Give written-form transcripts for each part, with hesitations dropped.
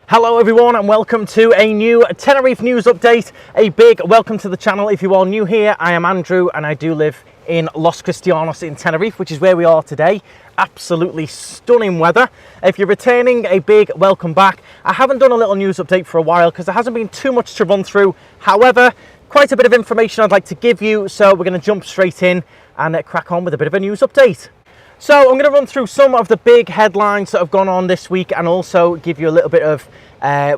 Hello everyone and welcome to a new Tenerife news update. A big welcome to the channel. If you are new here, I am Andrew and I do live in Los Crisitianos in Tenerife, which is where we are today. Absolutely stunning weather. If you're returning, a big welcome back. I haven't done a little news update for a while because there hasn't been too much to run through. However, quite a bit of information I'd like to give you, so we're going to jump straight in and crack on with a bit of a news update. So I'm going to run through some of the big headlines that have gone on this week and also give you a little bit of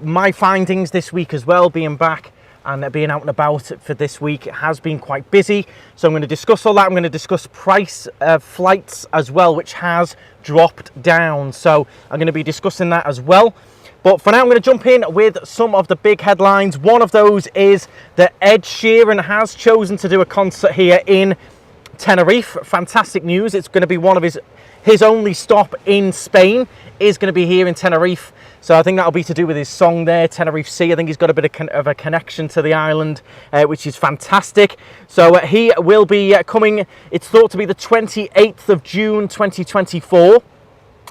my findings this week as well. Being back and being out and about for this week, it has been quite busy. So I'm going to discuss all that. I'm going to discuss price of flights as well, which has dropped down. So I'm going to be discussing that as well. But for now, I'm going to jump in with some of the big headlines. One of those is that Ed Sheeran has chosen to do a concert here in Tenerife. Fantastic news. It's going to be one of his only stop in Spain is going to be here in Tenerife. So I think that'll be to do with his song there, Tenerife Sea. I think he's got a bit of a connection to the island, which is fantastic. So he will be coming, it's thought to be the 28th of June 2024.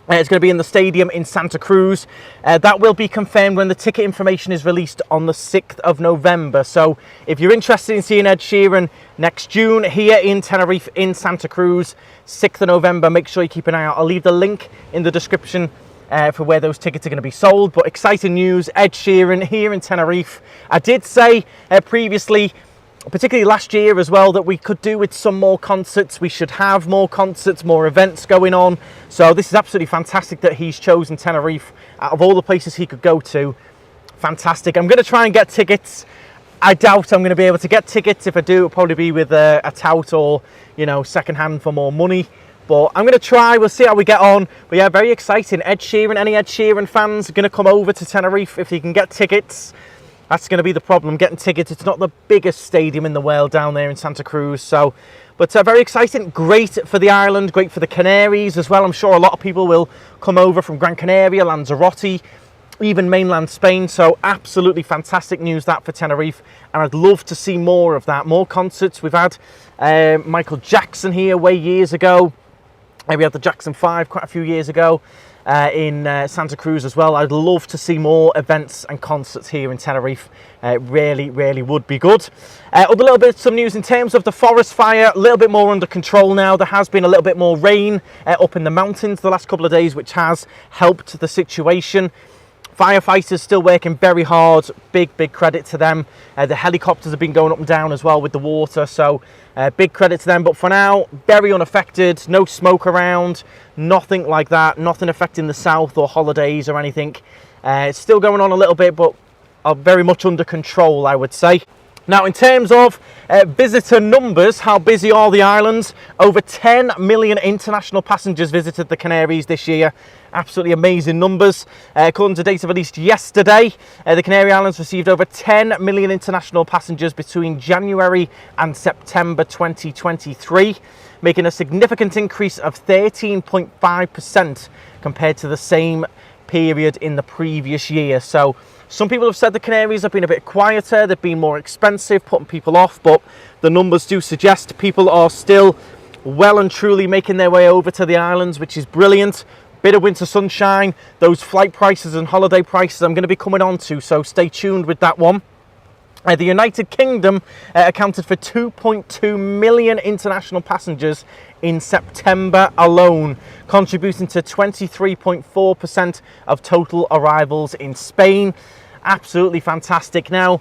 It's going to be in the stadium in Santa Cruz. That will be confirmed when the ticket information is released on the 6th of November. So if you're interested in seeing Ed Sheeran next June here in Tenerife in Santa Cruz, 6th of November, make sure you keep an eye out. I'll leave the link in the description for where those tickets are going to be sold. But exciting news, Ed Sheeran here in Tenerife. I did say previously, particularly last year as well, that we could do with some more concerts. We should have more concerts, more events going on. So this is absolutely fantastic that he's chosen Tenerife out of all the places he could go to. Fantastic. I'm going to try and get tickets. I doubt I'm going to be able to get tickets. If I do, it'll probably be with a tout or, you know, second hand for more money. But I'm going to try. We'll see how we get on. But yeah, very exciting. Ed Sheeran, any Ed Sheeran fans are going to come over to Tenerife if you can get tickets. That's going to be the problem, getting tickets. It's not the biggest stadium in the world down there in Santa Cruz. So, but very exciting. Great for the island, great for the Canaries as well. I'm sure a lot of people will come over from Gran Canaria, Lanzarote, even mainland Spain. So absolutely fantastic news that for Tenerife. And I'd love to see more of that, more concerts. We've had Michael Jackson here way years ago. We had the Jackson 5 quite a few years ago. In Santa Cruz as well. I'd love to see more events and concerts here in Tenerife. Really would be good. Other little bit some news in terms of the forest fire, a little bit more under control now. There has been a little bit more rain up in the mountains the last couple of days, which has helped the situation. Firefighters still working very hard. Big credit to them. The helicopters have been going up and down as well with the water, so big credit to them. But for now, very unaffected. No smoke around, nothing like that. Nothing affecting the south or holidays or anything. It's still going on a little bit, but very much under control, I would say. Now, in terms of visitor numbers, how busy are the islands? Over 10 million international passengers visited the Canaries this year. Absolutely amazing numbers. According to data released yesterday, the Canary Islands received over 10 million international passengers between January and September 2023, making a significant increase of 13.5% compared to the same period in the previous year. So some people have said the Canaries have been a bit quieter, they've been more expensive, putting people off, but the numbers do suggest people are still well and truly making their way over to the islands, which is brilliant. Bit of winter sunshine, those flight prices and holiday prices I'm going to be coming on to, so stay tuned with that one. The United Kingdom accounted for 2.2 million international passengers in September alone, contributing to 23.4% of total arrivals in Spain. Absolutely fantastic. Now,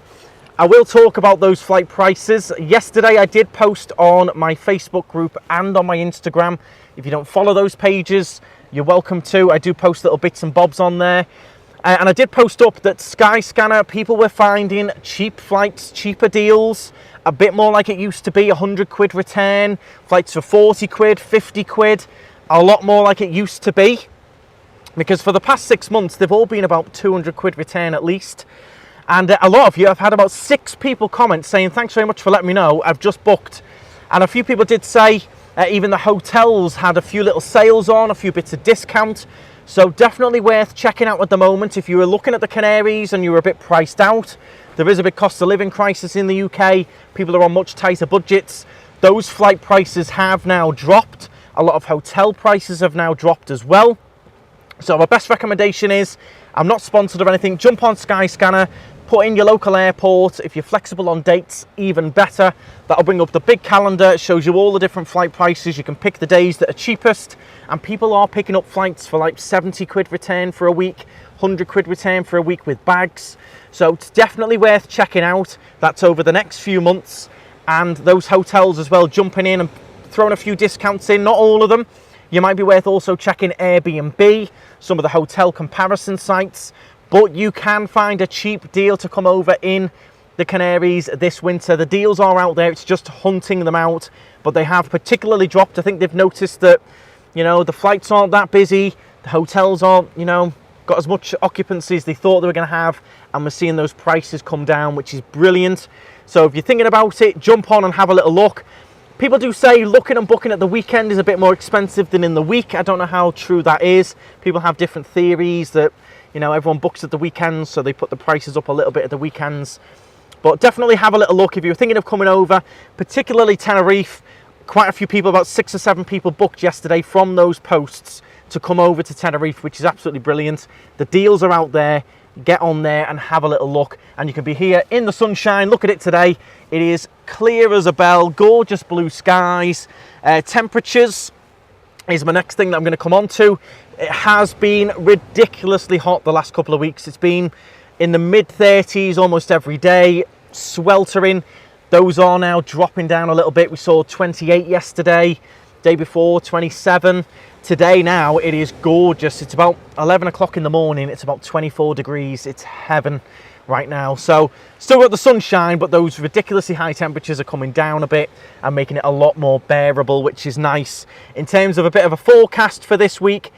I will talk about those flight prices. Yesterday, I did post on my Facebook group and on my Instagram. If you don't follow those pages, you're welcome to. I do post little bits and bobs on there. And I did post up that Skyscanner, people were finding cheap flights, cheaper deals, a bit more like it used to be, 100 quid return, flights for 40 quid, 50 quid, a lot more like it used to be. Because for the past 6 months, they've all been about 200 quid return at least. And a lot of you, I've had about 6 people comment saying, thanks very much for letting me know, I've just booked. And a few people did say, even the hotels had a few little sales on, a few bits of discount. So definitely worth checking out at the moment. If you were looking at the Canaries and you were a bit priced out, there is a big cost of living crisis in the UK. People are on much tighter budgets. Those flight prices have now dropped. A lot of hotel prices have now dropped as well. So my best recommendation is, I'm not sponsored or anything, jump on Skyscanner, put in your local airport. If you're flexible on dates, even better. That'll bring up the big calendar. It shows you all the different flight prices. You can pick the days that are cheapest, and people are picking up flights for like 70 quid return for a week, 100 quid return for a week with bags. So it's definitely worth checking out. That's over the next few months. And those hotels as well, jumping in and throwing a few discounts in, not all of them. You might be worth also checking Airbnb, some of the hotel comparison sites, but you can find a cheap deal to come over in the Canaries this winter. The deals are out there, it's just hunting them out, but they have particularly dropped. I think they've noticed that, you know, the flights aren't that busy, the hotels aren't, you know, got as much occupancy as they thought they were going to have, and we're seeing those prices come down, which is brilliant. So if you're thinking about it, jump on and have a little look. People do say looking and booking at the weekend is a bit more expensive than in the week. I don't know how true that is. People have different theories that, you know, everyone books at the weekends, so they put the prices up a little bit at the weekends. But definitely have a little look if you're thinking of coming over, particularly Tenerife. Quite a few people, about 6 or 7 people booked yesterday from those posts to come over to Tenerife, which is absolutely brilliant. The deals are out there. Get on there and have a little look, and you can be here in the sunshine. Look at it today. It is clear as a bell, gorgeous blue skies. Temperatures is my next thing that I'm going to come on to. It has been ridiculously hot the last couple of weeks. It's been in the mid 30s almost every day, sweltering. Those are now dropping down a little bit. We saw 28 yesterday, day before 27. Today now it is gorgeous. It's about 11 o'clock in the morning. It's about 24 degrees. It's heaven right now. So still got the sunshine, but those ridiculously high temperatures are coming down a bit and making it a lot more bearable, which is nice. In terms of a bit of a forecast for this week,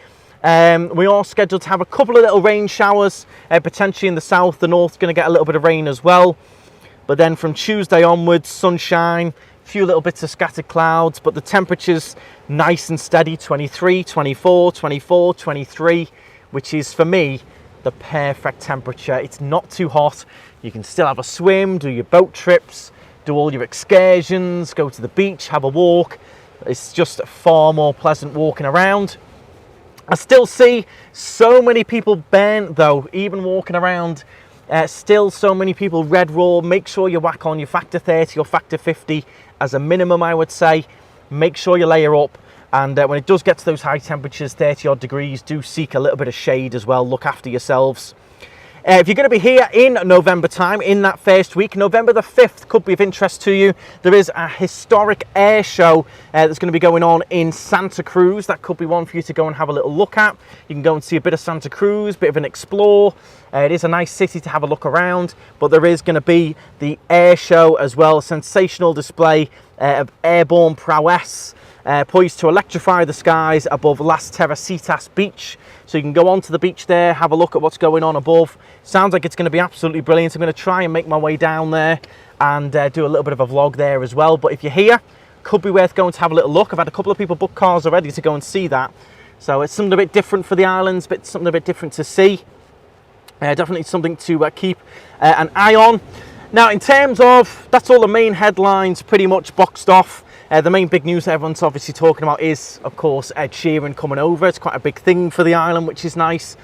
we are scheduled to have a couple of little rain showers, potentially in the south. The north's going to get a little bit of rain as well. But then from Tuesday onwards, sunshine, few little bits of scattered clouds, but the temperatures nice and steady, 23, 24, 24, 23, which is for me the perfect temperature. It's not too hot. You can still have a swim, do your boat trips, do all your excursions, go to the beach, have a walk. It's just far more pleasant walking around. I still see so many people burnt though, even walking around. Still so many people red raw. Make sure you whack on your factor 30 or factor 50 as a minimum, I would say. Make sure you layer up, and when it does get to those high temperatures, 30 odd degrees, do seek a little bit of shade as well. Look after yourselves. If you're going to be here in November time, in that first week, November the 5th could be of interest to you. There is a historic air show that's going to be going on in Santa Cruz. That could be one for you to go and have a little look at. You can go and see a bit of Santa Cruz, bit of an explore. It is a nice city to have a look around, but there is going to be the air show as well. A sensational display of airborne prowess, poised to electrify the skies above Las Teresitas beach. So you can go onto the beach there, have a look at what's going on above. Sounds like it's going to be absolutely brilliant. I'm going to try and make my way down there and do a little bit of a vlog there as well. But if you're here, could be worth going to have a little look. I've had a couple of people book cars already to go and see that. So it's something a bit different for the islands, but something a bit different to see. Definitely something to keep an eye on. Now, in terms of, that's all the main headlines pretty much boxed off. The main big news that everyone's obviously talking about is, of course, Ed Sheeran coming over. It's quite a big thing for the island, which is nice.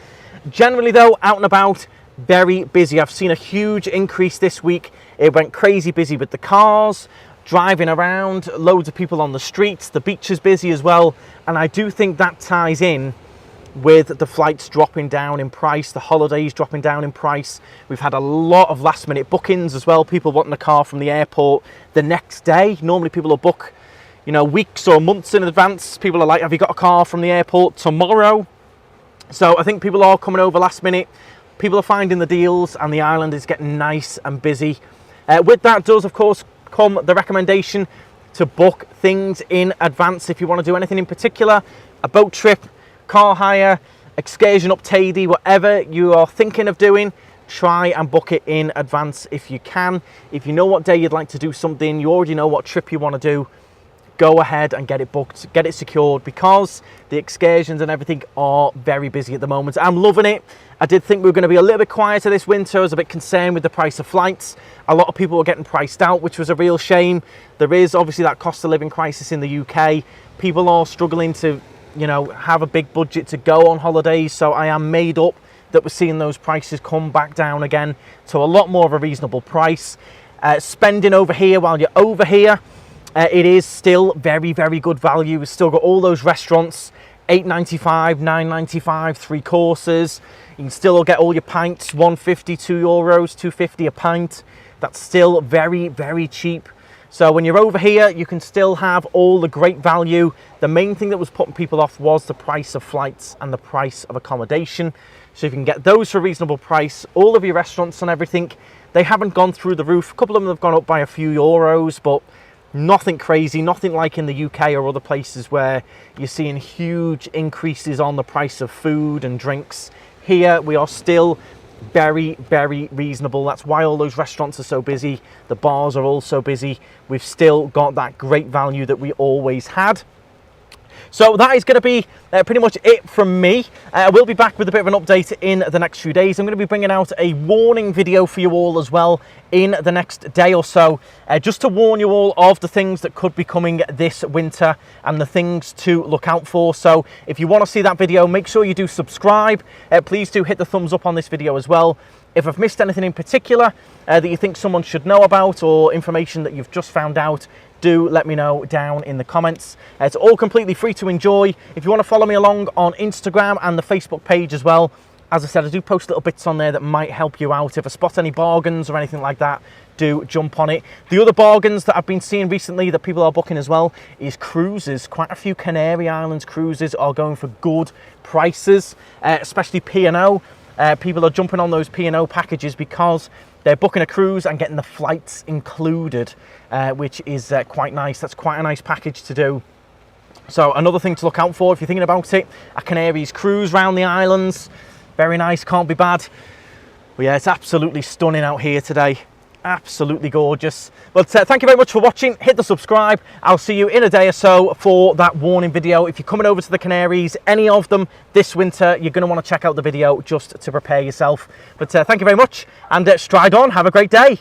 Generally, though, out and about, very busy. I've seen a huge increase this week. It went crazy busy with the cars, driving around, loads of people on the streets. The beach is busy as well. And I do think that ties in with the flights dropping down in price, the holidays dropping down in price. We've had a lot of last minute bookings as well, people wanting a car from the airport the next day. Normally people will book, you know, weeks or months in advance. People are like, have you got a car from the airport tomorrow? So I think people are coming over last minute. People are finding the deals, and the island is getting nice and busy. With that does, of course, come the recommendation to book things in advance. If you want to do anything in particular, a boat trip, car hire, excursion up Tady, whatever you are thinking of doing, try and book it in advance if you can. If you know what day you'd like to do something, you already know what trip you want to do, go ahead and get it booked, get it secured, because the excursions and everything are very busy at the moment. I'm loving it. I did think we were going to be a little bit quieter this winter. I was a bit concerned with the price of flights. A lot of people were getting priced out, which was a real shame. There is obviously that cost of living crisis in the UK. People are struggling to, you know, have a big budget to go on holidays. So I am made up that we're seeing those prices come back down again to a lot more of a reasonable price. Spending over here while you're over here, it is still very, very good value. We've still got all those restaurants, £8.95, £9.95, 3 courses. You can still get all your pints, €1.50, €2, £2.50 a pint. That's still very, very cheap. So when you're over here, you can still have all the great value. The main thing that was putting people off was the price of flights and the price of accommodation. So if you can get those for a reasonable price, all of your restaurants and everything, they haven't gone through the roof. A couple of them have gone up by a few euros, but nothing crazy, nothing like in the UK or other places where you're seeing huge increases on the price of food and drinks. Here we are still very, very reasonable. That's why all those restaurants are so busy. The bars are all so busy. We've still got that great value that we always had. So that is going to be pretty much it from me. We'll be back with a bit of an update in the next few days. I'm going to be bringing out a warning video for you all as well in the next day or so, just to warn you all of the things that could be coming this winter and the things to look out for. So if you want to see that video, make sure you do subscribe. Please do hit the thumbs up on this video as well. If I've missed anything in particular that you think someone should know about, or information that you've just found out, do let me know down in the comments. It's all completely free to enjoy. If you want to follow me along on Instagram and the Facebook page as well, as I said, I do post little bits on there that might help you out. If I spot any bargains or anything like that, do jump on it. The other bargains that I've been seeing recently that people are booking as well is cruises. Quite a few Canary Islands cruises are going for good prices, especially P&O. People are jumping on those P&O packages because they're booking a cruise and getting the flights included, which is quite nice. That's quite a nice package to do. So another thing to look out for if you're thinking about it, a Canaries cruise round the islands. Very nice, can't be bad. But yeah, it's absolutely stunning out here today. Absolutely gorgeous. But thank you very much for watching. Hit the subscribe. I'll see you in a day or so for that warning video. If you're coming over to the Canaries, any of them this winter, you're going to want to check out the video just to prepare yourself. But thank you very much, and stride on. Have a great day.